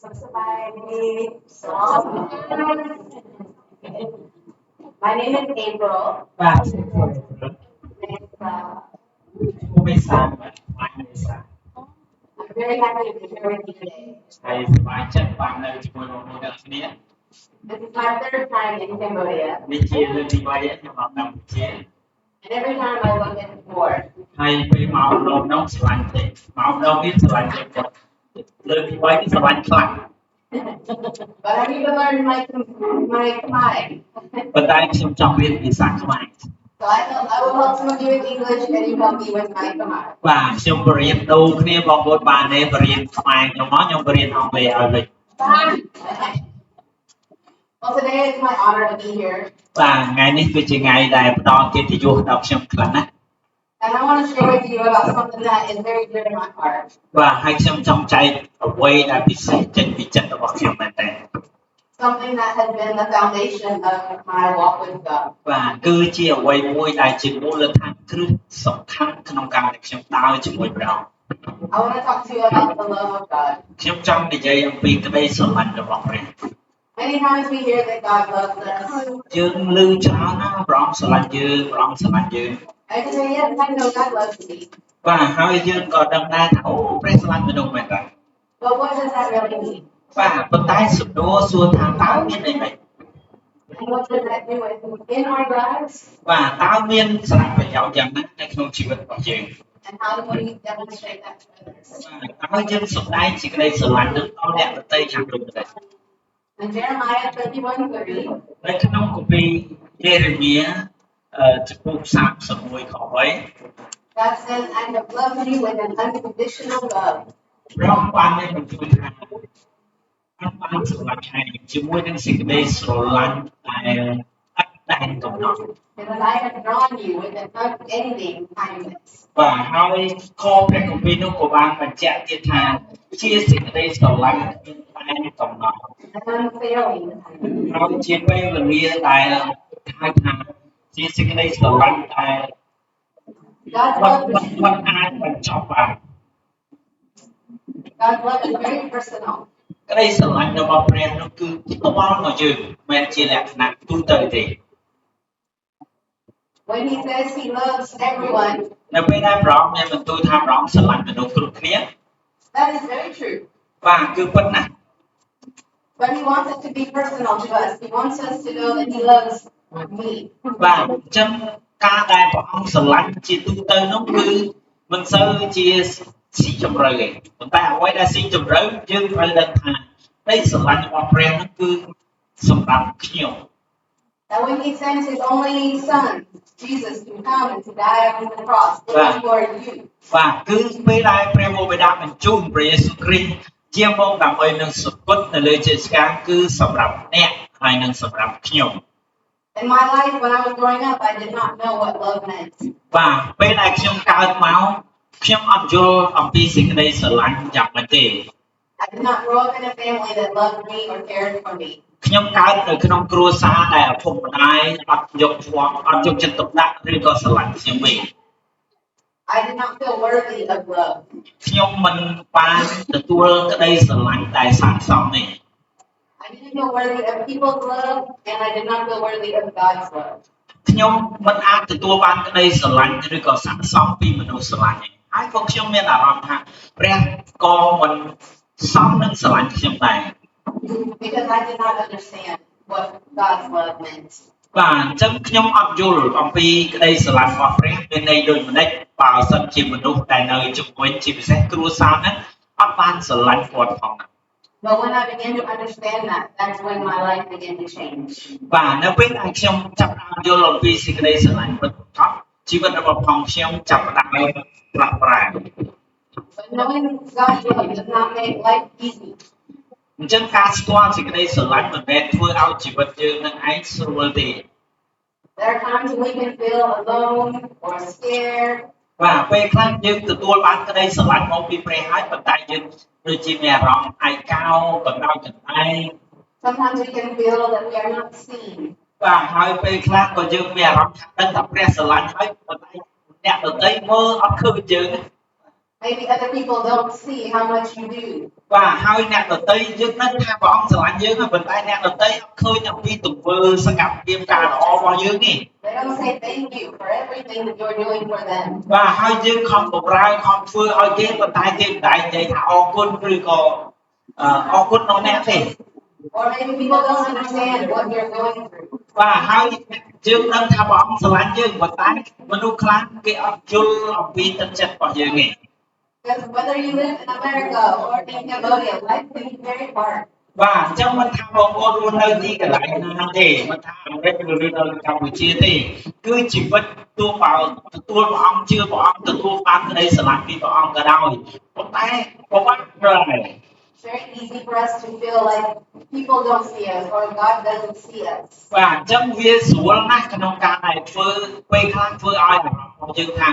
Society. My name is April. It's, I'm very happy to be here with you today. This is my third time in Cambodia, and every time I look at the board, but I need to learn my Khmer. So I will help some of you with English, and you help me with my Khmer. បាទខ្ញុំបរៀនដូរគ្នាបងប្អូនបានទេបរៀនខ្មែរខ្ញុំមកខ្ញុំបរៀនអង់គ្លេសឲ្យវិញ Well, today it's my honor to be here, បាទថ្ងៃនេះគឺជាថ្ងៃដែលផ្ដល់កិត្តិយសដល់ខ្ញុំខ្លាំងណាស់ and I want to share with you about something that is very dear to my heart. បាទហើយខ្ញុំចង់ចែកអ្វីដែលពិសេសចេញពីចិត្តរបស់ខ្ញុំមែនតើ Something that has been the foundation of my walk with God. បាទគឺជាអ្វីមួយដែលជាមូលដ្ឋានគ្រឹះសំខាន់ក្នុងការដែលខ្ញុំដើរជាមួយព្រះអង្គ I want to talk to you about the love of God. ខ្ញុំចង់និយាយអំពីក្តីស្រឡាញ់របស់ព្រះ Many times we hear that God loves us. យើងឮច្រើនណាស់ព្រះអង្គស្រឡាញ់យើងព្រះអង្គស្រឡាញ់យើង I say, yes, I know God loves me. បាទហើយយើងក៏ដឹងដែរថាអូព្រះស្រឡាញ់មនុស្សមែនតើ But what does that really mean? បាទប៉ុន្តែសំណួរសួរថាតើមានន័យម៉េច And what does that do in our lives? បាទតើមានសារៈប្រយោជន៍យ៉ាងណានៅក្នុងជីវិតរបស់យើង And how do we demonstrate that to others? បាទតើយើងសម្ដែងសេចក្តីស្រឡាញ់ទៅដល់អ្នកដទៃយ៉ាងដូចម្តេច In Jeremiah 31:30, នៅក្នុងគម្ពីរយេរេមៀចំពោះ31 God says, I have loved you with an unconditional love. ព្រះអង្គបានមានបន្ទូលថាព្រះអង្គបានស្រឡាញ់ហើយជាមួយនឹងសេចក្តីស្រឡាញ់ដែលឥតដែនកំណត់ Because I have drawn you with an unending kindness. បាទហើយខព្រះគម្ពីរនោះក៏បានបញ្ជាក់ទៀតថាជាសេចក្តីស្រឡាញ់គ្មានដែនកំណត់ An unfailing kindness. ហើយជាពេលវេលាដែលហៅថាជាសេចក្តីស្រឡាញ់ដែល God's love is, មិនអាចបញ្ចប់បាន God's love is very personal. ក្តីស្រឡាញ់របស់ព្រះនោះគឺផ្ទាល់មកយើងមិនមែនជាលក្ខណៈទូទៅទេ When He says He loves everyone, នៅពេលដែលព្រះអង្គមានបន្ទូលថាព្រះអង្គស្រឡាញ់មនុស្សគ្រប់គ្នា that is very true. បាទគឺពិតណាស់ But He wants it to be personal to us. He wants us to know that He loves me. បាទអញ្ចឹងការដែលព្រះអង្គស្រឡាញ់ជាទូទៅនោះគឺមិនសូវជាស៊ីជម្រៅទេប៉ុន្តែអ្វីដែលស៊ីជម្រៅយើងត្រូវដឹងថាក្តីស្រឡាញ់របស់ព្រះនោះគឺសម្រាប់ខ្ញុំ That when He sent His only Son, Jesus, to come and to die on the cross, it was for you. បាទគឺពេលដែលព្រះវរបិតាបញ្ជូនព្រះយេស៊ូវគ្រីស្ទជាមកដើម្បីនឹងសុគតនៅលើជើងស្កាងគឺសម្រាប់អ្នកហើយនឹងសម្រាប់ខ្ញុំ In my life, when I was growing up, I did not know what love meant. បាទពេលដែលខ្ញុំកើតមកខ្ញុំអត់យល់អំពីសេចក្តីស្រឡាញ់យ៉ាងម៉េចទេ I did not grow up in a family that loved me or cared for me. ខ្ញុំកើតនៅក្នុងគ្រួសារដែលឪពុកម្ដាយអត់យកចិត្តទុកដាក់ឬក៏ស្រឡាញ់ខ្ញុំទេ I did not feel worthy of love. ខ្ញុំមិនបានទទួលក្តីស្រឡាញ់ដែលស័ក្តិសមទេ I didn't feel worthy of people's love, and I did not feel worthy of God's love. ខ្ញុំមិនអាចទទួលបានក្តីស្រឡាញ់ឬក៏ស័ក្តិសមពីមនុស្សស្រឡាញ់ឯងហើយក៏ខ្ញុំមានអារម្មណ៍ថាព្រះក៏មិនសមនឹងស្រឡាញ់ខ្ញុំដែរ Because I did not understand what God's love meant. បាទអញ្ចឹងខ្ញុំអត់យល់អំពីក្តីស្រឡាញ់របស់ព្រះមានន័យដូចម្ដេចបើសិនជាមនុស្សដែលនៅជុំវិញជាពិសេសគ្រួសារហ្នឹងអត់បានស្រឡាញ់គាត់ផងណា But when I began to understand that, that's when my life began to change. បាទនៅពេលដែលខ្ញុំចាប់ផ្ដើមយល់អំពីសេចក្តីស្រឡាញ់ពិតប្រាកដជីវិតរបស់ផងខ្ញុំចាប់ផ្ដើមផ្លាស់ប្រែ But knowing God's love does not make life easy. អញ្ចឹងការស្គាល់សេចក្តីស្រឡាញ់មិនមែនធ្វើឲ្យជីវិតយើងនឹងឯងស្រួលទេ There are times when we can feel alone or scared. បាទពេលខ្លះយើងទទួលបានក្តីស្រឡាញ់មកពីព្រះហើយប៉ុន្តែយើងដូចជាមានអារម្មណ៍ឯកោបណ្ដោយខ្លួនឯង Sometimes we can feel that we are not seen. បាទហើយពេលខ្លះក៏យើងមានអារម្មណ៍ថាដឹងថាព្រះស្រឡាញ់ហើយប៉ុន្តែអ្នកដទៃមើលអត់ឃើញយើង Maybe other people don't see how much you do. បាទហើយអ្នកដទៃយើងដឹងថាព្រះអង្គស្រឡាញ់យើងហើយប៉ុន្តែអ្នកដទៃអត់ឃើញអំពីទង្វើសកម្មភាពការល្អរបស់យើងទេ They don't say thank you for everything that you're doing for them. បាទហើយយើងខំបម្រើខំធ្វើឲ្យគេប៉ុន្តែគេមិនដែរនិយាយថាអរគុណឬក៏អរគុណដល់អ្នកទេ Or maybe people don't understand what you're going through. បាទហើយយើងដឹងថាព្រះអង្គស្រឡាញ់យើងប៉ុន្តែមនុស្សខ្លះគេអត់យល់អំពីទឹកចិត្តរបស់យើងទេ Because whether you live in America or in Cambodia, life can be very hard. បាទអញ្ចឹងមិនថាបងប្អូនរស់នៅទីកន្លែងណាទេមិនថាអាមេរិកឬនៅកម្ពុជាទេគឺជីវិតទោះបើទទួលព្រះអង្គជឿព្រះអង្គទទួលបានក្តីស្រឡាញ់ពីព្រះអង្គក៏ដោយប៉ុន្តែក៏បាក់ដែរ It's very easy for us to feel like people don't see us or God doesn't see us. បាទអញ្ចឹងវាស្រួលណាស់ក្នុងការដែលធ្វើពេលខ្លះធ្វើឲ្យអារម្មណ៍របស់យើងថា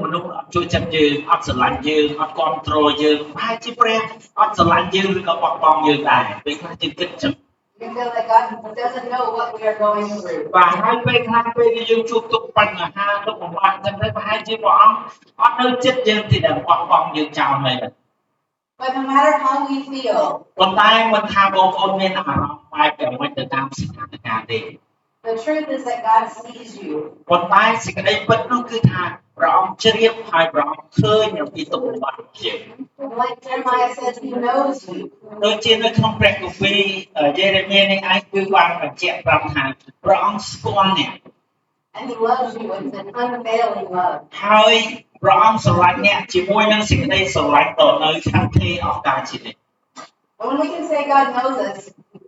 មនុស្សអត់ជួយចិត្តយើងអត់ស្រឡាញ់យើងអត់គ្រប់គ្រងយើងហើយជាព្រះអត់ស្រឡាញ់យើងឬក៏បោះបង់យើងដែរពេលខ្លះយើងគិតចឹង We feel like God doesn't know what we are going through. បាទហើយពេលខ្លះពេលយើងជួបទុកបញ្ហាទុកបំផាក់ចឹងទៅប្រហែលជាព្រះអង្គអត់នៅចិត្តយើងទីដែលបោះបង់យើងចោលហើយ But no matter how we feel, ប៉ុន្តែមិនថាបងប្អូនមានអារម្មណ៍បែបយ៉ាងម៉េចទៅតាមស្ថានភាពទេ the truth is that God sees you. ប៉ុន្តែសេចក្តីពិតនោះគឺថាព្រះអង្គជ្រាបហើយព្រះអង្គឃើញអំពីទុកបំផាក់របស់យើង Like Jeremiah says, He knows you. ដូចជានៅក្នុងព្រះគម្ពីរយេរេមៀនេះឯងគឺបានបញ្ជាក់ប្រាប់ថាព្រះអង្គស្គាល់អ្នក And He loves you with an unfailing love. ហើយព្រះអង្គស្រឡាញ់អ្នកជាមួយនឹងសេចក្តីស្រឡាញ់តនៅខាងទេអស់កលជានិច្ច And when we can say God knows us,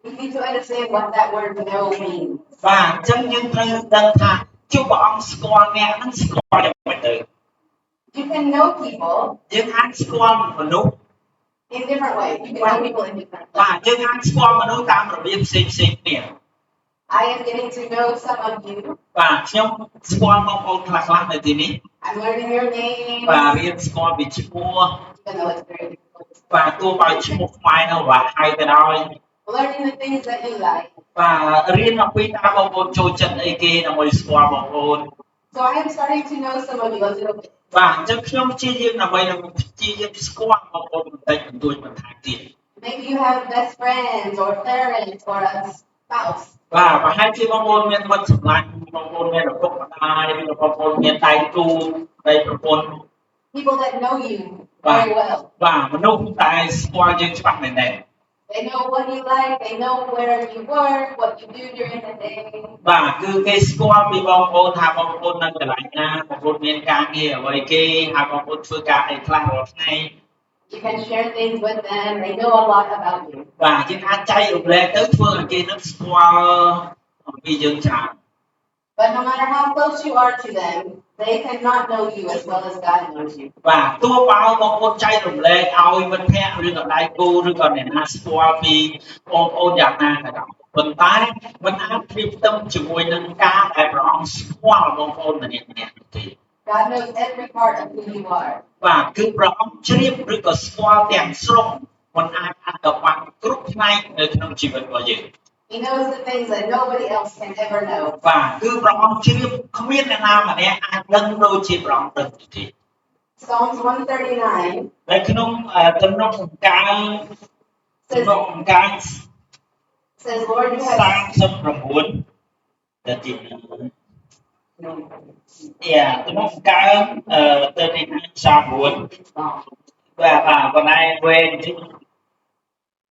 we need to understand what that word know means. បាទអញ្ចឹងយើងត្រូវដឹងថាជួបព្រះអង្គស្គាល់អ្នកនឹងស្គាល់យ៉ាងម៉េចទៅ You can know people យើងអាចស្គាល់មនុស្ស in different ways. You can know people in different បា ways. ទយើងអាចស្គាល់មនុស្សតាមរបៀបផ្សេងៗគ្នា I am getting to know some of you. បាទខ្ញុំស្គាល់បងប្អូនខ្លះៗនៅទីនេះ I'm learning your name, បាទរៀនស្គាល់ពីឈ្មោះ even though it's very difficult. បាទទោះបីឈ្មោះខ្មែរនៅបាក់ហើយក៏ដោយ Learning the things that you like. បាទរៀនអំពីតើបងប្អូនចូលចិត្តអីគេដើម្បីស្គាល់បងប្អូន So I am starting to know some of you a little bit. បាទអញ្ចឹងខ្ញុំព្យាយាមដើម្បីព្យាយាមស្គាល់បងប្អូនបន្តិចបន្តួចបន្ថែមទៀត Maybe you have best friends or parents or a spouse. បាទប្រហែលជាបងប្អូនមានមិត្តសម្លាញ់បងប្អូនមានឪពុកម្ដាយឬបងប្អូនមានដៃគូដៃប្រពន្ធ People that know you very well. បាទមនុស្សតែស្គាល់យើងច្បាស់មែនទេ They know what you like, they know where you work, what you do during the day. បាទគឺគេស្គាល់ពីបងប្អូនថាបងប្អូននៅកន្លែងណាបងប្អូនមានការងារអ្វីគេហើយបងប្អូនធ្វើការអីខ្លះរាល់ថ្ងៃ You can share things with them, they know a lot about you. បាទយើងអាចចែករំលែកទៅធ្វើឲ្យគេនឹងស្គាល់អំពីយើងច្រើន But no matter how close you are to them, they cannot know you as well as God knows you. បាទទោះបើបងប្អូនចែករំលែកឲ្យមិត្តភក្តិឬក៏ដៃគូឬក៏អ្នកណាស្គាល់ពីបងប្អូនយ៉ាងណាក៏ដោយប៉ុន្តែមិនអាចប្រៀបផ្ទឹមជាមួយនឹងការដែលព្រះអង្គស្គាល់បងប្អូនម្នាក់ៗទេ God knows every part of who you are. បាទគឺព្រះអង្គជ្រាបឬក៏ស្គាល់ទាំងស្រុងមិនអាចអត្តបាត់គ្រប់ផ្នែកនៅក្នុងជីវិតរបស់យើង He knows the things that nobody else can ever know. បាទគឺព្រះអង្គជ្រាបគ្មានអ្នកណាម្នាក់អាចដឹងដូចជាព្រះអង្គដឹងទេ Psalms 139 នៅក្នុងទំនុកអង្ការ says, Lord, you have 39ទៅទីទំនុកអង្ការទៅទី39បាទបណ្ដាវេន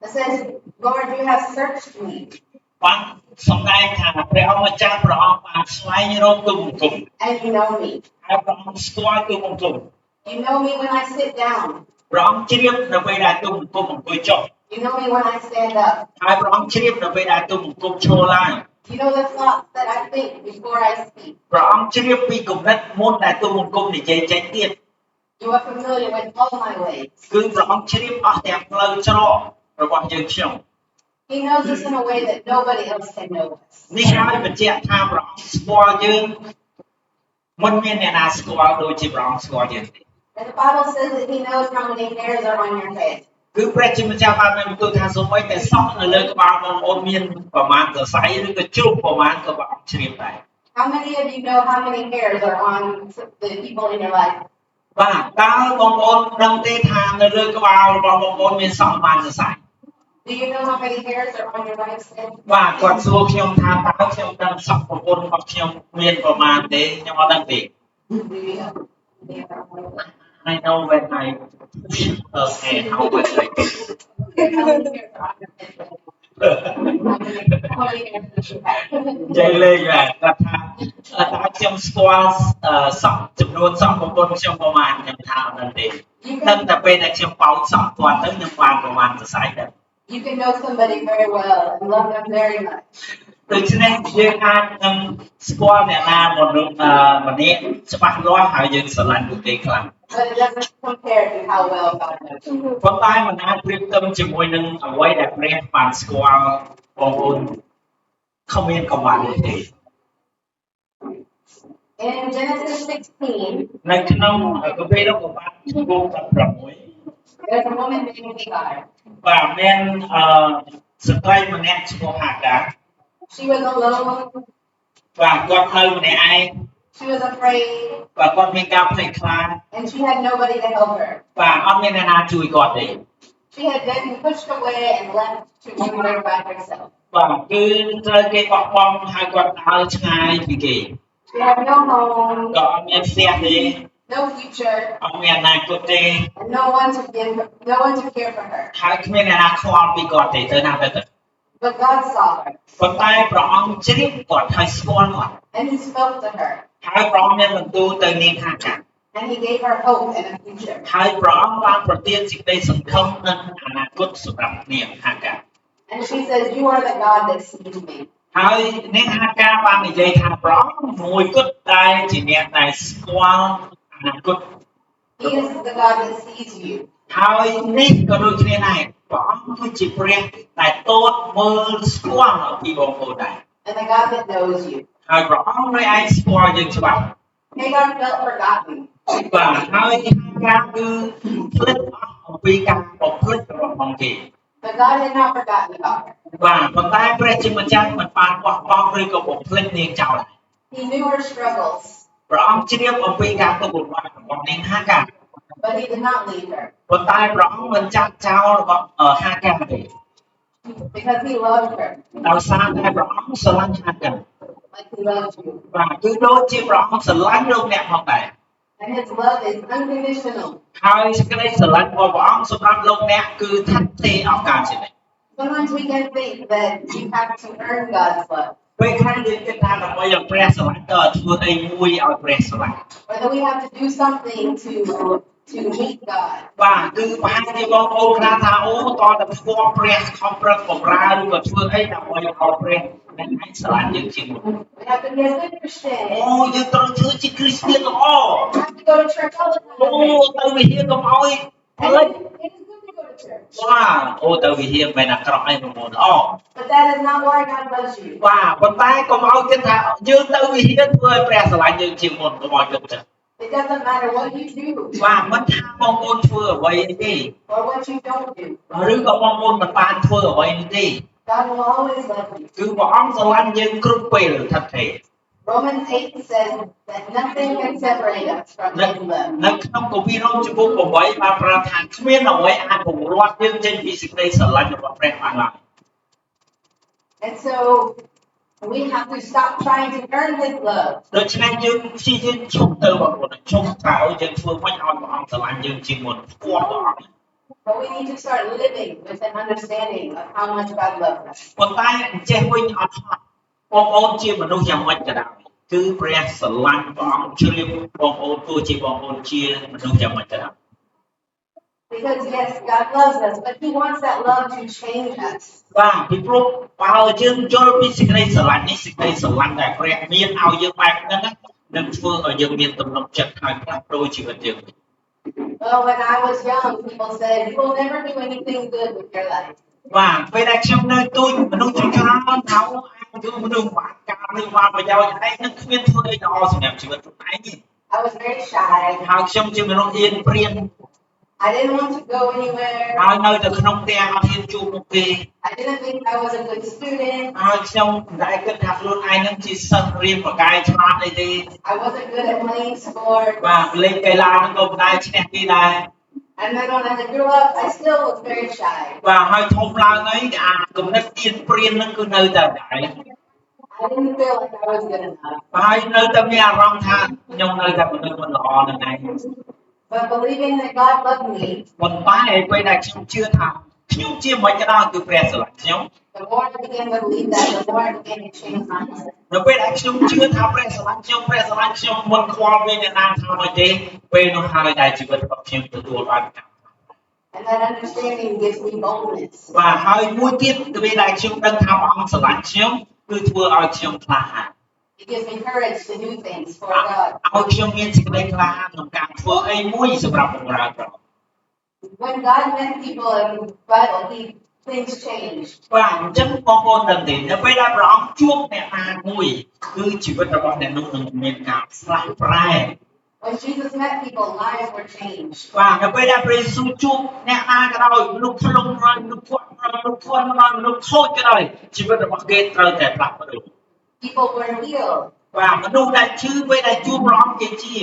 It says, Lord, you have searched me. បានសំដែងថាព្រះអង្គម្ចាស់ព្រះអង្គបានស្វែងរកទូបង្គំ And you know me. ហើយព្រះអង្គស្គាល់ទូបង្គំ You know me when I sit down. ព្រះអង្គជ្រាបនៅពេលដែលទូបង្គំអង្គុយចុះ You know me when I stand up. ហើយព្រះអង្គជ្រាបនៅពេលដែលទូបង្គំឈរឡើង You know the thoughts that I think before I speak. ព្រះអង្គជ្រាបពីគំនិតមុនដែលទូបង្គំនិយាយចេញទៀត You are familiar with all my ways. គឺព្រះអង្គជ្រាបអស់ទាំងផ្លូវច្រករបស់យើងខ្ញុំ He knows us in a way that nobody else can know us. នេះហើយបញ្ជាក់ថាព្រះអង្គស្គាល់យើងមិនមានអ្នកណាស្គាល់ដូចជាព្រះអង្គស្គាល់យើងទេ And the Bible says that He knows how many hairs are on your head. គឺព្រះជាម្ចាស់បានបន្ទូលថាសូម្បីតែសក់នៅលើក្បាលបងប្អូនមានប្រមាណសរសៃឬក៏ជ្រុះប្រមាណក៏ព្រះអង្គជ្រាបដែរ How many of you know how many hairs are on the people in your life? បាទ តើបងប្អូនដឹងទេថានៅលើក្បាលរបស់បងប្អូនមានសក់បានសរសៃ Do you know how many hairs are on your wife's head? បាទគាត់សួរខ្ញុំថាតើខ្ញុំដឹងសក់ប្រពន្ធរបស់ខ្ញុំមានប្រមាណទេខ្ញុំអត់ដឹងទេ Do you know? I know when I okay how much I get How many hairs does she have? ចេះលេខបាទគាត់ថាតើខ្ញុំស្គាល់សក់ចំនួនសក់ប្រពន្ធខ្ញុំប្រមាណខ្ញុំថាអត់ដឹងទេដឹងតែពេលដែលខ្ញុំបោកសក់គាត់ទៅខ្ញុំបានប្រមាណសរសៃដែរ You can know somebody very well and love them very much. ដូច្នេះយើងអាចនឹងស្គាល់អ្នកណាមនុស្សម្នាក់ច្បាស់លាស់ហើយយើងស្រឡាញ់ពួកគេខ្លាំង But it doesn't compare to how well God knows you. ប៉ុន្តែមិនអាចប្រៀបផ្ទឹមជាមួយនឹងអ្វីដែលព្រះបានស្គាល់បងប្អូនគ្មានកំបាំងទេ In Genesis 16, នៅក្នុងកាពីរកបាត់ជំពូក16 there's a woman named Hagar. បាទមានស្ត្រីម្នាក់ឈ្មោះហាកា She was alone. បាទគាត់នៅម្នាក់ឯង She was afraid, បាទគាត់មានការភ័យខ្លាច and she had nobody to help her. បាទអត់មានអ្នកណាជួយគាត់ទេ She had been pushed away and left to wander by herself. បាទគឺត្រូវគេបោះបង់ហើយគាត់ដើរឆ្ងាយពីគេ She had no home, ក៏អត់មានផ្ទះទេ no future, អត់មានអនាគតទេ and no one to care for her. ហើយគ្មានអ្នកណាខ្វល់ពីគាត់ទេទៅណាទៅទៅ But God saw her, ប៉ុន្តែព្រះអង្គជ្រាបគាត់ហើយស្គាល់គាត់ and He spoke to her, ហើយព្រះអង្គមានបន្ទូលទៅនាងហាកា and He gave her hope and a future. ហើយព្រះអង្គបានប្រទានសេចក្តីសង្ឃឹមនិងអនាគតសម្រាប់នាងហាកា And she says, "You are the God that sees me." ហើយនាងហាកាបាននិយាយថាព្រះអង្គមួយគត់តែជាអ្នកដែលស្គាល់អនាគត He is the God that sees you. ហើយនេះក៏ដូចគ្នាដែរព្រះអង្គគឺជាព្រះដែលទតមើលស្គាល់អំពីបងប្អូនដែរ And the God that knows you. ហើយព្រះអង្គនៅឯងស្គាល់យើងច្បាស់ Hagar felt forgotten. បាទហើយហាកាគឺភ្លេចអស់អំពីការបំភ្លេចរបស់អង្គគេ But God had not forgotten about her. បាទប៉ុន្តែព្រះជាម្ចាស់មិនបានបោះបង់ឬក៏បំភ្លេចនាងចោល He knew her struggles, ព្រះអង្គជ្រាបអំពីការទុកលំបាករបស់នាងហាកា but He did not leave her ប៉ុន្តែព្រះអង្គមិនចាត់ចោលរបស់ហាកាទេ because He loved her ដោយសារតែព្រះអង្គស្រឡាញ់ហាកា like He loves you. បាទគឺដូចជាព្រះអង្គស្រឡាញ់លោកអ្នកផងដែរ And His love is unconditional. ហើយសេចក្តីស្រឡាញ់របស់ព្រះអង្គសម្រាប់លោកអ្នកគឺថិតទេអង្ការជានិច្ច Sometimes we can think that you have to earn God's love, ពេលខ្លះយើងគិតថាដើម្បីឲ្យព្រះស្រឡាញ់តើធ្វើអីមួយឲ្យព្រះស្រឡាញ់ or that we have to do something to meet God. បាទគឺប្រហែលជាបងប្អូនខ្លះថាអូតើតែស្គាល់ព្រះខំប្រឹងបម្រើឬក៏ធ្វើអីដើម្បីឲ្យព្រះអ្នកឯងស្រឡាញ់យើងជាងមុន We have to be a good Christian. អូយើងត្រូវធ្វើជាគ្រីស្ទានល្អ We have to go to church all the អូ time. ទៅវិហារកុំឲ្យ And ផ្លេច it is good to go to church. បាទអូទៅវិហារមិនអាក្រក់អីបងប្អូនល្អ But that is not why God loves you. បាទប៉ុន្តែកុំឲ្យគិតថាយើងទៅវិហារធ្វើឲ្យព្រះស្រឡាញ់យើងជាងមុនកុំឲ្យគិតចឹង It doesn't matter what you do បាទមិនថាបងប្អូនធ្វើអ្វីទេ or what you don't do. ឬក៏បងប្អូនមិនបានធ្វើអ្វីនេះទេ God will always love you. គឺព្រះអង្គស្រឡាញ់យើងគ្រប់ពេលថិតទេ Romans 8 says that nothing can separate us from នៅ His love. នៅក្នុងកាពីរ៉ូមចំពោះ8បានប្រាប់ថាគ្មានអ្វីអាចពង្រាត់យើងចេញពីសេចក្តីស្រឡាញ់របស់ព្រះបានឡើយ And so we have to stop trying to earn His love. ដូច្នេះយើងព្យាយាមឈប់ទៅបងប្អូនឈប់ថាអូយើងធ្វើមិនឲ្យព្រះអង្គស្រឡាញ់យើងជាងមុនស្គាល់ព្រះអង្គ But we need to start living with an understanding of how much God loves us. ប៉ុន្តែចេះវិញអត់ហត់បងប្អូនជាមនុស្សយ៉ាងម៉េចក៏ដោយគឺព្រះស្រឡាញ់ព្រះអង្គជ្រាបបងប្អូនទោះជាបងប្អូនជាមនុស្សយ៉ាងម៉េចក៏ដោយ Because yes, God loves us, but He wants that love to change us. បាទពីព្រោះបើយើងយល់ពីសេចក្តីស្រឡាញ់នេះសេចក្តីស្រឡាញ់ដែលព្រះមានឲ្យយើងបែបហ្នឹងនឹងធ្វើឲ្យយើងមានទំនុកចិត្តហើយផ្លាស់ប្ដូរជីវិតយើង Well, when I was young, people said, "You will never do anything good with your life." បាទពេលដែលខ្ញុំនៅទូចមនុស្សជាច្រើនថាគឺមនុស្សបានការឬបានប្រយោជន៍ឯងនឹងគ្មានធ្វើអីល្អសម្រាប់ជីវិតខ្លួនឯងទេ I was very shy. ហើយខ្ញុំជាមនុស្សអៀនព្រៀន I I didn't want to go anywhere. ហើយនៅតែក្នុងផ្ទះអត់ហ៊ានជួបមុខគេ I didn't think I was a good student. ហើយខ្ញុំមិនដែលគិតថាខ្លួនឯងនឹងជាសិស្សរៀនប្រកែកឆ្លាតអីទេ I wasn't good at playing sports. បាទលេងកីឡានឹងក៏មិនដែលឈ្នះគេដែរ And then when I grew up, I still was very shy. បាទហើយធំឡើងអីអាគំនិតទៀនព្រាននឹងគឺនៅតែដែរ I didn't feel like I was good enough. ហើយនៅតែមានអារម្មណ៍ថាខ្ញុំនៅតែមនុស្សមិនល្អនឹងឯង But believing that God loved me, ប៉ុន្តែពេលដែលខ្ញុំជឿថាខ្ញុំជាមិនក៏ដោយគឺព្រះស្រឡាញ់ខ្ញុំ the more I began to believe that, the more I began to change my mindset. នៅពេលដែលខ្ញុំជឿថាព្រះស្រឡាញ់ខ្ញុំមិនខ្វល់ពេលអ្នកណាថាមកទេពេលនោះហើយដែលជីវិតរបស់ខ្ញុំទទួលបានការ And that understanding gives me boldness. បាទហើយមួយទៀតពេលដែលខ្ញុំដឹងថាព្រះអង្គស្រឡាញ់ខ្ញុំគឺធ្វើឲ្យខ្ញុំក្លាហាន It gives me courage to do things for God. ឲ្យខ្ញុំមានសេចក្តីក្លាហានក្នុងការធ្វើអីមួយសម្រាប់បម្រើព្រះ When God met people in the Bible, things changed. បាទអញ្ចឹងបងប្អូនដឹងទេនៅពេលដែលព្រះអង្គជួបអ្នកណាមួយគឺជីវិតរបស់អ្នកនោះនឹងមានការផ្លាស់ប្រែ When Jesus met people, lives were changed. បាទនៅពេលដែលព្រះយេស៊ូវជួបអ្នកណាក៏ដោយមនុស្សខ្លងហើយមនុស្សគាត់មនុស្សធន់ហើយមនុស្សខូចក៏ដោយជីវិតរបស់គេត្រូវតែផ្លាស់ប្ដូរ People were healed. បាទមនុស្សដែលឈឺពេលដែលជួបព្រះអង្គគេជា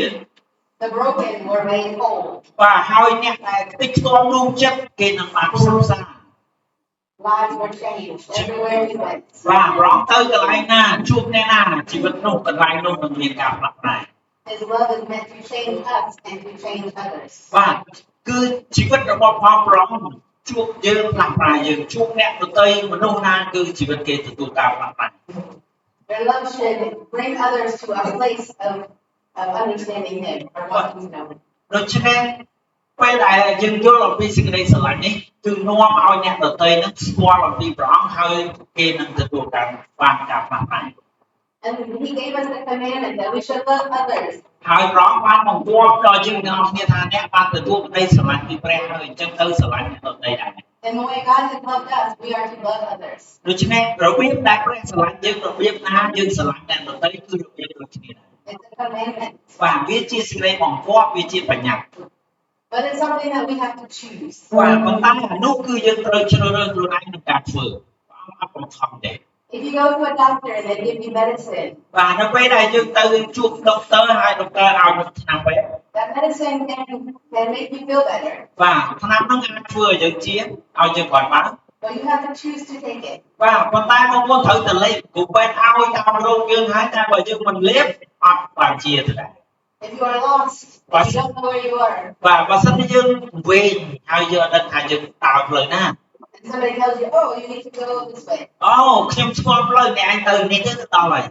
The broken were made whole. បាទហើយអ្នកដែលខ្ទេចខ្ទាំរួមចិត្តគេនឹងបានផ្សះផ្សា Lives were changed everywhere he went. បាទព្រះអង្គទៅកន្លែងណាជួបអ្នកណាជីវិតនោះកន្លែងនោះនឹងមានការផ្លាស់ប្ដូរ His love is meant to change us and to change others. បាទគឺជីវិតរបស់ព្រះអង្គជួបយើងផ្លាស់ប្ដូរយើងជួបអ្នកដទៃមនុស្សណាគឺជីវិតគេទទួលការផ្លាស់ប្ដូរ Their love should bring others to a place of understanding him or wanting to know him. ដូច្នេះពេលដែលយើងយល់អំពីសេចក្តីស្រឡាញ់នេះគឺនាំឲ្យអ្នកដទៃនឹងស្គាល់អំពីព្រះអង្គហើយគេនឹងទទួលការបានការផ្លាស់ប្ដូរ And he gave us the commandment that we should love others. ហើយព្រះអង្គបានបង្គាប់ដល់យើងទាំងអស់គ្នាថាអ្នកបានទទួលក្តីស្រឡាញ់ពីព្រះហើយអញ្ចឹងទៅស្រឡាញ់អ្នកដទៃដែរ And the way God has loved us, we are to love others. ដូច្នេះរបៀបដែលព្រះស្រឡាញ់យើងរបៀបណាយើងស្រឡាញ់អ្នកដទៃគឺរបៀបដូចគ្នាដែរ It's a commandment. បាទវាជាសេចក្តីបង្គាប់វាជាបញ្ញត្តិ But it's something that we have to choose. បាទប៉ុន្តែអានោះគឺយើងត្រូវជ្រើសរើសខ្លួនឯងក្នុងការធ្វើព្រះអង្គអត់បង្ខំទេ If you go to a doctor and they give you medicine, បាទនៅពេលដែលយើងទៅជួបដុកទ័រហើយដុកទ័រឲ្យnosថ្នាំពេទ្យ that medicine can make you feel better. បាទថ្នាំនោះអាចធ្វើឲ្យយើងជាឲ្យយើងគាត់បាន But you have to choose to take it. បាទប៉ុន្តែបងប្អូនត្រូវតែលេបគ្រូពេទ្យឲ្យតាមរោគយើងហើយតែបើយើងមិនលេបអត់បានជាទៅដែរ If you are lost, if you don't know where you are, បាទបើសិនជាយើងវែងហើយយើងអត់ដឹងថាយើងតើផ្លូវណា and somebody tells you, oh, you need to go this way. អូខ្ញុំស្គាល់ផ្លូវអ្នកឯងទៅនេះទៅដល់ហើយ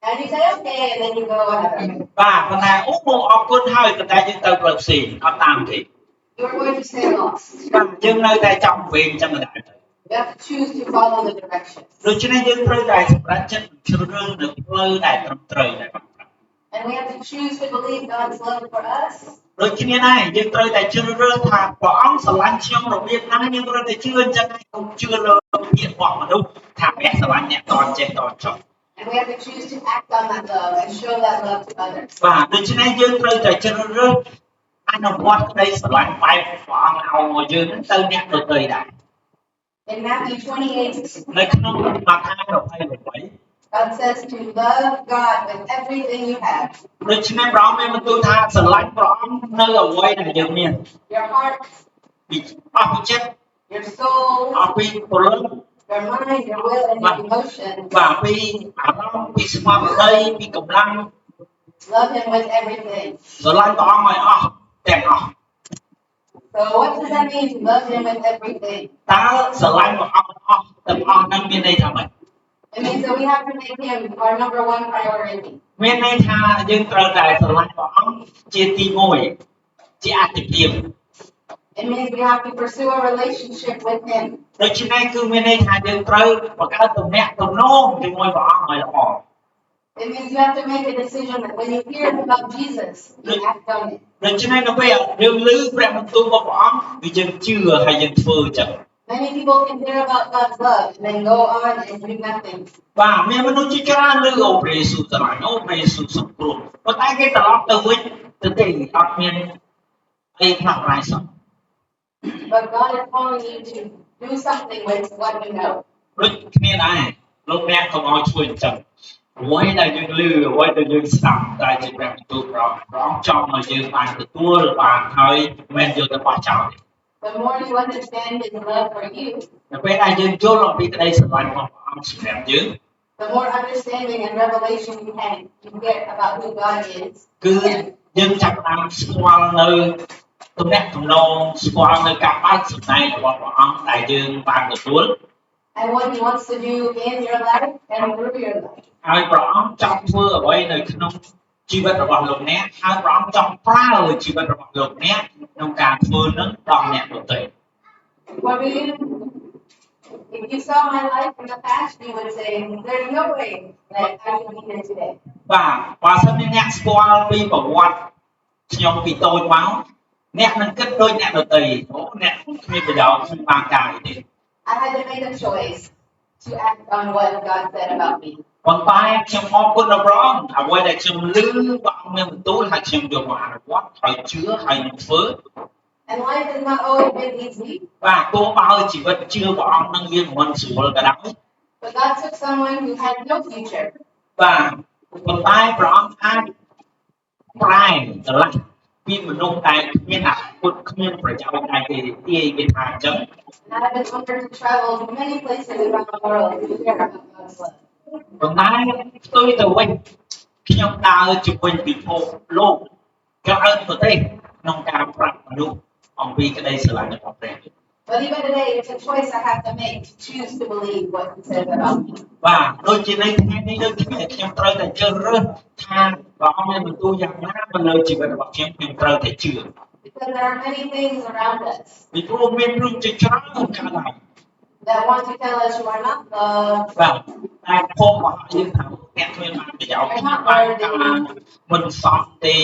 And you say, okay, and then you go another way. បាទប៉ុន្តែអូបងអរគុណហើយប៉ុន្តែយើងទៅផ្លូវផ្សេងអត់តាមទេ You are going to stay lost. បាទយើងនៅតែចង់វែងចឹងដែរ You have to choose to follow the directions. ដូច្នេះយើងត្រូវតែសម្រេចចិត្តជ្រើសរើសនៅផ្លូវដែលត្រឹមត្រូវដែរបាទ And we have to choose to believe God's love for us. ដូចគ្នាដែរយើងត្រូវតែជ្រើសរើសថាព្រះអង្គស្រឡាញ់ខ្ញុំរបៀបណាយើងត្រូវតែជឿអញ្ចឹងហើយកុំជឿលើពាក្យរបស់មនុស្សថាព្រះស្រឡាញ់អ្នកតន់ចេះតន់ចុះ And we have to choose to act on that love and show that love to others. បាទដូច្នេះយើងត្រូវតែជ្រើសរើសអនុវត្តក្តីស្រឡាញ់បែបព្រះអង្គឲ្យមកយើងហ្នឹងទៅអ្នកដទៃដែរ In Matthew 28, នៅក្នុងម៉ាថាយ28 God says to love God with everything you have. ដូច្នេះព្រះអង្គមានបន្ទូលថាស្រឡាញ់ព្រះអង្គនៅអ្វីដែលយើងមាន Your heart, ពីអស់ពីចិត្ត your soul, អស់ពីពលឹង your mind, your will, and your emotion. បាទពីអារម្មណ៍ពីស្មារតីពីកម្លាំង Love Him with everything. ស្រឡាញ់ព្រះអង្គឲ្យអស់ទាំងអស់ So what does that mean to love Him with everything? តើស្រឡាញ់ព្រះអង្គអស់ទាំងអស់ហ្នឹងមានន័យថាម៉េច It means that we have to make Him our number one priority. មានន័យថាយើងត្រូវតែស្រឡាញ់ព្រះអង្គជាទី1ជាអាទិភាព It means we have to pursue a relationship with Him. ដូច្នេះគឺមានន័យថាយើងត្រូវបង្កើតទំនាក់ទំនងជាមួយព្រះអង្គឲ្យល្អ It means you have to make a decision that when you hear about Jesus, you act on it. ដូច្នេះនៅពេលយើងឮព្រះបន្ទូលរបស់ព្រះអង្គគឺយើងជឿហើយយើងធ្វើអញ្ចឹង Many people can hear about God's love and then go on and do nothing. បាទមានមនុស្សជាច្រើនឮអូព្រះយេស៊ូវស្រឡាញ់អូព្រះយេស៊ូវសង្គ្រោះប៉ុន្តែគេត្រឡប់ទៅវិញទៅទេអត់មានអីផ្លាស់ប្ដូរសោះ But God is calling you to do something with what you know. ដូចគ្នាដែរលោកអ្នកកុំឲ្យជួយអញ្ចឹងអ្វីដែលយើងឮអ្វីដែលយើងស្ដាប់តែជាព្រះបន្ទូលព្រះអង្គចង់ឲ្យយើងបានទទួលបានហើយមិនយកទៅបោះចោលទេ The more you understand His love for you, នៅពេលដែលយើងយល់អំពីក្តីស្រឡាញ់របស់ព្រះអង្គសម្រាប់យើង the more understanding and revelation you get about who God is. គឺយើងចាប់ផ្ដើមស្គាល់នៅទំនាក់ទំនងស្គាល់នៅការបើកសម្ដែងរបស់ព្រះអង្គដែលយើងបានទទួល And what He wants to do in your life and through your life. ហើយព្រះអង្គចង់ធ្វើអ្វីនៅក្នុងជីវិតរបស់លោកអ្នកហើយព្រះអង្គចង់ប្រើជីវិតរបស់លោកអ្នកក្នុងការធ្វើនឹងដល់អ្នកដទៃ If you saw my life in the past, you would say, "There's no way that I can be here today." បាទបើសិនជាអ្នកស្គាល់ពីប្រវត្តិខ្ញុំពីតូចមកអ្នកនឹងគិតដូចអ្នកដទៃអូអ្នកគ្មានប្រយោជន៍ខ្ញុំបានការអីទេ I had to make a choice to act on what God said about me. ប៉ុន្តែខ្ញុំអរគុណដល់ព្រះអង្គអ្វីដែលខ្ញុំឮព្រះអង្គមានបន្ទូលហើយខ្ញុំយកមកអនុវត្តហើយជឿហើយនឹងធ្វើ And life has not always been easy. បាទទោះបើជីវិតជឿព្រះអង្គនឹងវាមិនស្រួលក៏ដោយ But God took someone who had no future. បាទប៉ុន្តែព្រះអង្គអាចប្រែឆ្លាស់ពីមនុស្សដែលគ្មានអនាគតគ្មានប្រយោជន៍តែគេទាយគេថាអញ្ចឹង And I've been honored to travel to many places around the world to share about God's love. ប៉ុន្តែផ្ទុយទៅវិញខ្ញុំដើរជាមួយពិភពលោកក៏អើប្រទេសក្នុងការប្រាប់មនុស្សអំពីក្តីស្រឡាញ់របស់ព្រះ But even today, it's a choice I have to make to choose to believe what He says about me. បាទដូចជានៅថ្ងៃនេះដូចគ្នាខ្ញុំត្រូវតែជ្រើសរើសថាព្រះអង្គមានបន្ទូលយ៉ាងណាទៅលើជីវិតរបស់ខ្ញុំត្រូវតែជឿ Because there are many things around us ពីព្រោះមានរឿងជាច្រើនកើតឡើង that want to tell us you are not loved. បាទតែភពរបស់យើងថាអ្នកគ្មានបានប្រយោជន៍បានការមិនសមទេ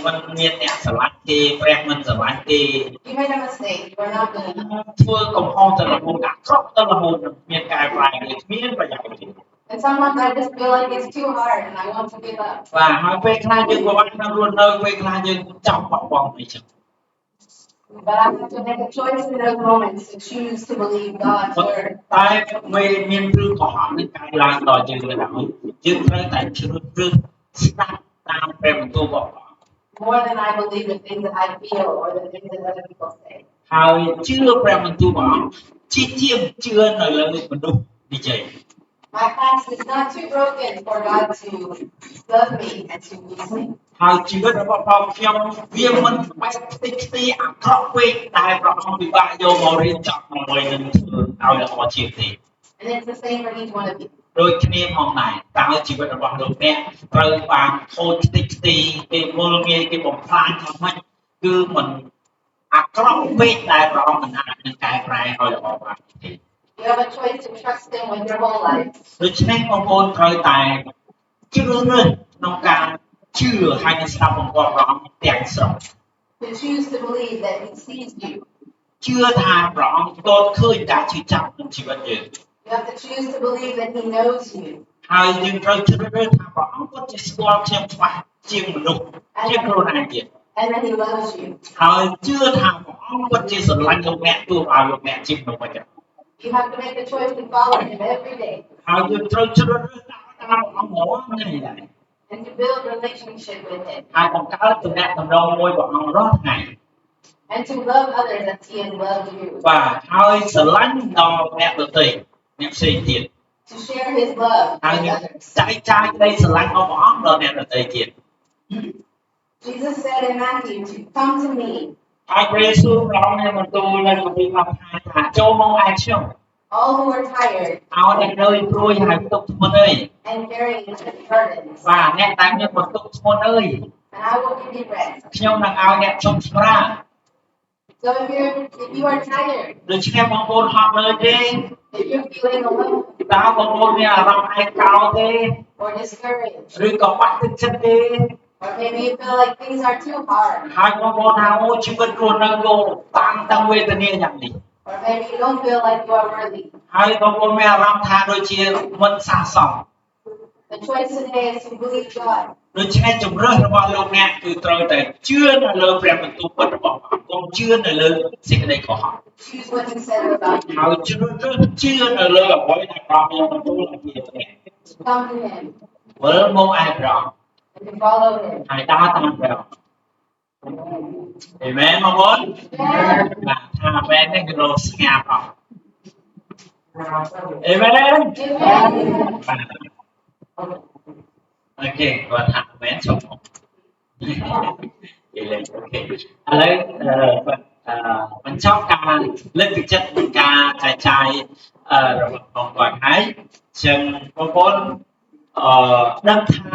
មិនមានអ្នកស្រឡាញ់ទេព្រះមិនស្រឡាញ់ទេ You made a mistake. You are not good enough. ធ្វើកំហុសទៅរហូតអាក្រក់ទៅរហូតនឹងមានការប្រែនេះគ្មានប្រយោជន៍ទេ And sometimes I just feel like it's too hard and I want to give up. បាទហើយពេលខ្លះយើងក៏បានក្នុងរស់នៅពេលខ្លះយើងចង់បោះបង់អីចឹង But I have to make a choice in those moments to choose to believe God's word. តែមានរឿងកុហកនឹងកើតឡើងដល់យើងទៅហើយយើងត្រូវតែជ្រើសរើសស្ដាប់តាមព្រះបន្ទូលរបស់ព្រះ More than I believe the things that I feel or the things that other people say. ហើយជឿព្រះបន្ទូលព្រះអង្គជាជាងជឿនៅលើមនុស្សនិយាយ My past is not too broken for God to love me and to use me. ហើយជីវិតរបស់បងខ្ញុំវាមិនបែកខ្ទេចខ្ទីអាក្រក់ពេកតែព្រះអង្គពិបាកយកមករៀបចំមកនឹងធ្វើឲ្យល្អជាងទេ And it's the same for each one of you. ដូចគ្នាផងដែរតើជីវិតរបស់លោកអ្នកត្រូវបានខូចខ្ទេចខ្ទីគេមុលងាយគេបំផ្លាញថាម៉េចគឺមិនអាក្រក់ពេកតែព្រះអង្គមិនអាចនឹងកែប្រែឲ្យល្អបានទេ You have a choice to trust Him with your whole life. ដូច្នេះបងប្អូនត្រូវតែជ្រើសរើសក្នុងការជឿហើយនឹងស្ដាប់បង្គាប់ព្រះអង្គទាំងស្រុង To choose to believe that He sees you. ជឿថាព្រះអង្គទតឃើញការជឿចាប់ក្នុងជីវិតយើង You have to choose to believe that He knows you. ហើយយើងត្រូវជ្រើសរើសថាព្រះអង្គគាត់ជាស្គាល់ខ្ញុំច្បាស់ជាងមនុស្សជាងខ្លួនឯងទៀត And that He loves you. ហើយជឿថាព្រះអង្គគាត់ជាស្រឡាញ់លោកអ្នកទោះឲ្យលោកអ្នកជាមនុស្សវិញ You have to make a choice to follow Him every day. ហើយយើងត្រូវជ្រើសរើសតាមព្រះអង្គរាល់ថ្ងៃដែរ And to build relationship with Him. ហើយបង្កើតទំនាក់ទំនងមួយព្រះអង្គរាល់ថ្ងៃ And to love others as He has loved you. បាទហើយស្រឡាញ់ដល់អ្នកដទៃអ្នកផ្សេងទៀត To share His love ហើយ with នឹង others. ចែកចាយក្តីស្រឡាញ់របស់ព្រះអង្គដល់អ្នកដទៃទៀត Jesus said in Matthew to come to me. ហើយព្រះយេស៊ូវព្រះអង្គមានបន្ទូលនៅក្នុងពីមកថាចូលមកឯខ្ញុំ All who are tired ឲ្យអ្នកនឿយព្រួយហើយទុកធ្ងន់អើយ and carrying heavy burdens. បាទអ្នកតែមានបន្ទុកធ្ងន់អើយ And I will give you rest. ខ្ញុំនឹងឲ្យអ្នកជុំសម្រាក So if you are tired, ដូច្នេះបងប្អូនហត់លើទេ if you're feeling alone តើបងប្អូនមានអារម្មណ៍ឯកោទេ or discouraged, ឬក៏បាក់ទឹកចិត្តទេ or maybe you feel like things are too hard, ហើយបងប្អូនថាអូជីវិតរស់នៅគោតាំងតាំងវេទនាយ៉ាងនេះ or maybe you don't feel like you are worthy. ហើយបងប្អូនមានអារម្មណ៍ថាដូចជាមិនស័ក្តិសម The choice today is to believe God ដូច្នេះជំរឿនរបស់លោកអ្នកគឺត្រូវតែជឿនៅលើព្រះបន្ទូលពិតរបស់ព្រះអង្គកុំជឿនៅលើសេចក្តីកុហក Choose what he said about you. ហើយជឿនៅលើអ្វីដែលព្រះអង្គបានបន្ទូលឲ្យជាព្រះ Come to him វិលមកឯព្រះអង្គ and to follow him. ហើយដើរតាមព្រះអង្គអេមែនបងប្អូន Amen. បាទថាអមែននេះគឺលោកស្ងាត់អស់អេមែន Amen. អូខេគាត់ថាអមែនជុំមកនិយាយអូខេឥឡូវបញ្ចប់ការលើកទឹកចិត្តនៃការចែកចាយរបស់បងគាត់ហើយចឹងបងប្អូនដឹងថា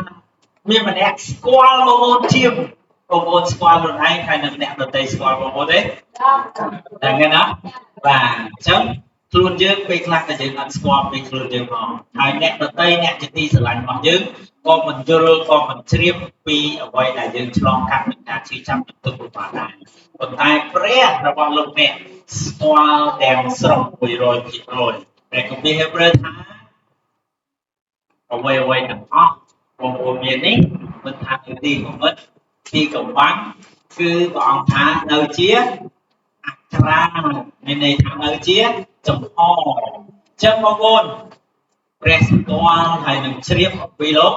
មានម្នាក់ស្គាល់បងប្អូនជាងបងប្អូនស្គាល់ខ្លួនឯងហើយនឹងអ្នកដទៃស្គាល់បងប្អូនទេតែហ្នឹងណាបាទអញ្ចឹងខ្លួនយើងពេលខ្លះតែយើងអត់ស្គាល់ពីខ្លួនយើងផងហើយអ្នកដទៃអ្នកជាទីស្រឡាញ់របស់យើងក៏មិនយល់ក៏មិនជ្រាបពីអ្វីដែលយើងឆ្លងកាត់នឹងការជឿចាប់ទុករបស់ដែរប៉ុន្តែព្រះរបស់លោកអ្នកស្គាល់ទាំងស្រុង 100% ព្រះគម្ពីរហេព្រើរថាអ្វីទាំងអស់បងប្អូនមាននេះមិនថាទីគំនិតទីកំបាំងគឺព្រះអង្គថានៅជាអក្សរាមានន័យថានៅជាចំហអញ្ចឹងបងប្អូនព្រះស្គាល់ហើយនឹងជ្រាបអំពីលោក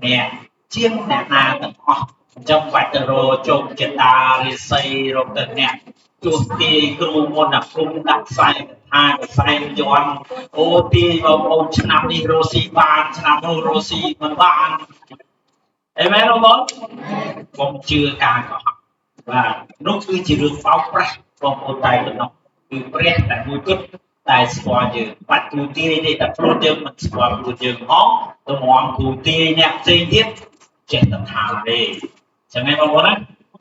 អ្នកជាងអ្នកណាទាំងអស់អញ្ចឹងបាច់ទៅរកជោគជតារិស័យរកទៅអ្នកទោះទីគ្រូមុនអាគុំដាក់ផ្សាយថាផ្សាយយន់អូទីបងប្អូនឆ្នាំនេះរស់ស៊ីបានឆ្នាំនោះរស់ស៊ីមិនបានអីមែនបងប្អូនកុំជឿការកុហកបាទនោះគឺជារឿងបោកប្រាស់បងប្អូនតែប៉ុណ្ណោះគឺព្រះតែមួយគត់តែស្គាល់យើងបាត់ទូទាយនេះតែខ្លួនយើងមិនស្គាល់ខ្លួនយើងផងទៅមកទូទាយអ្នកផ្សេងទៀតចេះតែថាទេចឹងឯងបងប្អូនណា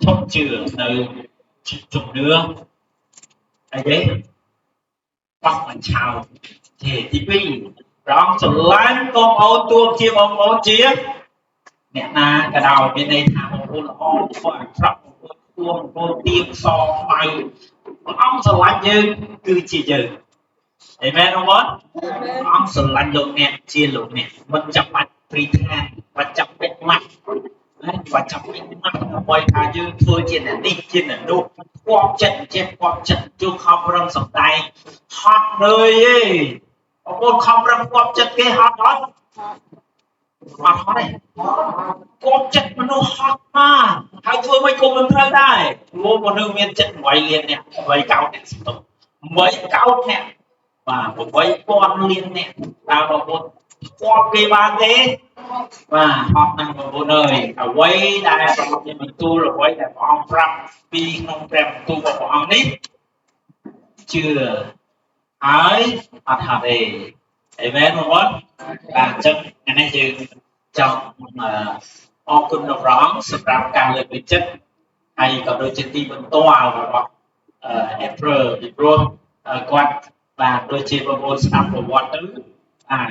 ឈប់ជឿនៅជំនឿអីទេបោះបញ្ឆោតទី2ព្រះអង្គស្រឡាញ់បងប្អូនទោះជាបងប្អូនជាអ្នកណាក៏ដោយមានន័យថាបងប្អូនល្អបងអាក្រក់បងប្អូនទៀងសខ្មៅព្រះអង្គស្រឡាញ់យើងគឺជាយើងអេមែនបងប្អូនព្រះអង្គស្រឡាញ់លោកអ្នកជាលោកអ្នកមិនចាំបាច់ព្រីថានមិនចាំបាច់ម៉ាស់បើចាំបាច់ម៉ាស់ដើម្បីថាយើងធ្វើជាអ្នកនេះជាអ្នកនោះគាប់ចិត្តចេះគាប់ចិត្តជួខំប្រឹងសម្ដែងហត់នឿយទេបងប្អូនខំប្រឹងគាប់ចិត្តគេហត់អត់អត់ហត់ទេគាត់ចិត្តមនុស្សហត់មកហើយធ្វើមិនគុំមិនត្រូវដែរព្រោះមនុស្សមានចិត្ត8លានអ្នក8កោតអ្នកសន្ទុះ8កោតអ្នកបាទ8000លានអ្នកតើបងប្អូនគាត់គេបានទេបាទហត់ណាស់បងប្អូនអើយអ្វីដែលព្រះអង្គមានបន្ទូលអ្វីដែលព្រះអង្គប្រាប់ពីក្នុងព្រះបន្ទូលរបស់ព្រះអង្គនេះជឿហើយអត់ហត់ទេអេមែនបងប្អូនបាទអញ្ចឹងអានេះយើងចង់អរគុណដល់ព្រះអង្គសម្រាប់ការលើកទឹកចិត្តហើយក៏ដូចជាទីបន្ទាល់របស់April ពីព្រោះគាត់បាទដូចជាបងប្អូនស្ដាប់ប្រវត្តិទៅ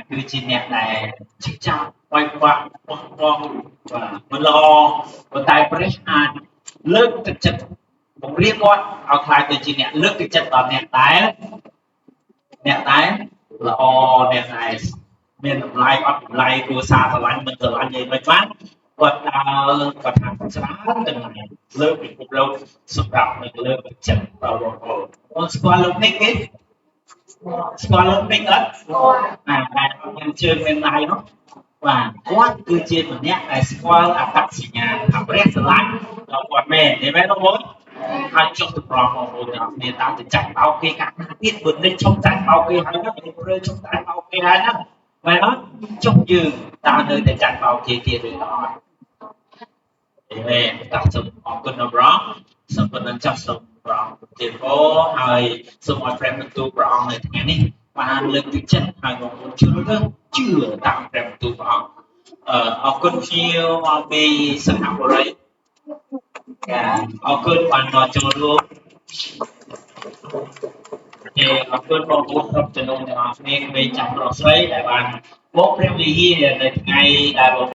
គឺជាអ្នកដែលជិះចាប់វាយបាក់បោះបង់បាទមិនល្អប៉ុន្តែព្រះអាចលើកទឹកចិត្តបង្រៀនគាត់ឲ្យខ្លាចទៅជាអ្នកលើកទឹកចិត្តដល់អ្នកដែលល្អអ្នកដែលមានតម្លៃអត់តម្លៃគ្រួសារស្រឡាញ់មិនស្រឡាញ់អីមិនបានគាត់ដើរគាត់ថាច្រើនទាំងហ្នឹងលើកពិភពលោកសម្រាប់នឹងលើកទឹកចិត្តដល់បងប្អូនអូនស្គាល់លោកនេះគេស្គាល់លោកនេះអត់តែមានជើងមានដៃនោះបាទគាត់គឺជាម្នាក់ដែលស្គាល់អត្តសញ្ញាណថាព្រះស្រឡាញ់ដល់គាត់មែនទេមែនបងប្អូនហើយចុះទៅប្រងបងប្អូនទាំងគ្នាតាមទៅចាច់បោកគេកាត់ទៀតបើនេះឈប់ចាច់បោកគេហើយណាព្រឺឈប់ចាច់បោកគេហើយណាមែនអត់ចុះយើងតើនៅតែចាច់បោកគេទៀតឬអត់អេមែនតាសូមអរគុណដល់ព្រះសូមប៉ុណ្ណឹងចាស់សូមព្រះអង្គទៀតពោហើយសូមឲ្យព្រះបន្ទូលព្រះអង្គនៅថ្ងៃនេះបានលើកទឹកចិត្តឲ្យបងប្អូនជឿតាមព្រះបន្ទូលព្រះអង្គអរគុណជាមកពីសិង្ហបុរីអរគុណបានមកចូលរួមអរគុណបងប្អូនគ្រប់ចំនួនទាំងអស់គ្នាក្មេងចាស់ប្រុសស្រីដែលបានមកព្រះវិហារនៅថ្ងៃដែល